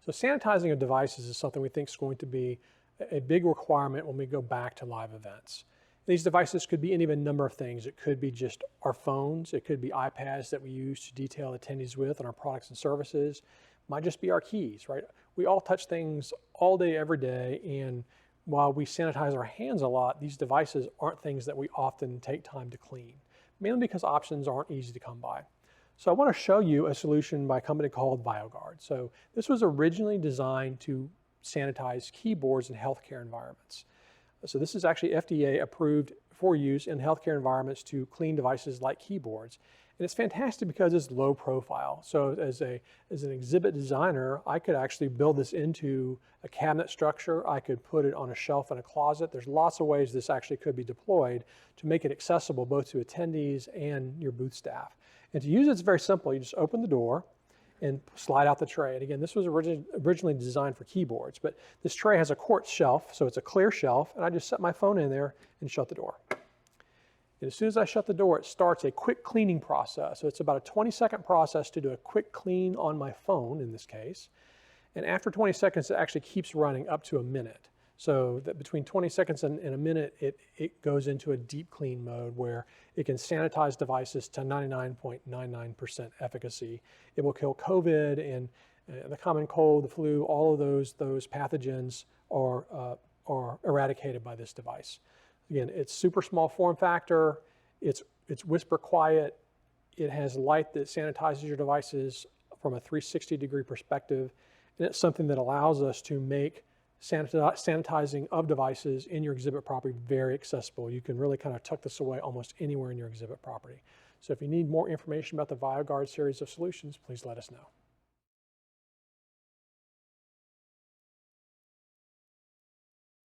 So sanitizing of devices is something we think is going to be a big requirement when we go back to live events. These devices could be any of a number of things. It could be just our phones. It could be iPads that we use to detail attendees with on our products and services. It might just be our keys, right? We all touch things all day, every day, and while we sanitize our hands a lot, these devices aren't things that we often take time to clean, mainly because options aren't easy to come by. So I want to show you a solution by a company called Vioguard. So this was originally designed to sanitize keyboards in healthcare environments. So this is actually FDA approved for use in healthcare environments to clean devices like keyboards. And it's fantastic because it's low profile. So as an exhibit designer, I could actually build this into a cabinet structure. I could put it on a shelf in a closet. There's lots of ways this actually could be deployed to make it accessible both to attendees and your booth staff. And to use it, it's very simple. You just open the door and slide out the tray. And again, this was originally designed for keyboards, but this tray has a quartz shelf, so it's a clear shelf, and I just set my phone in there and shut the door. And as soon as I shut the door, it starts a quick cleaning process. So it's about a 20-second process to do a quick clean on my phone in this case. And after 20 seconds, it actually keeps running up to a minute. So that between 20 seconds and a minute, it goes into a deep clean mode where it can sanitize devices to 99.99% efficacy. It will kill COVID and the common cold, the flu, all of those pathogens are eradicated by this device. Again, it's super small form factor, it's whisper quiet, it has light that sanitizes your devices from a 360-degree perspective, and it's something that allows us to make sanitizing of devices in your exhibit property very accessible. You can really kind of tuck this away almost anywhere in your exhibit property. So if you need more information about the Vioguard series of solutions, please let us know.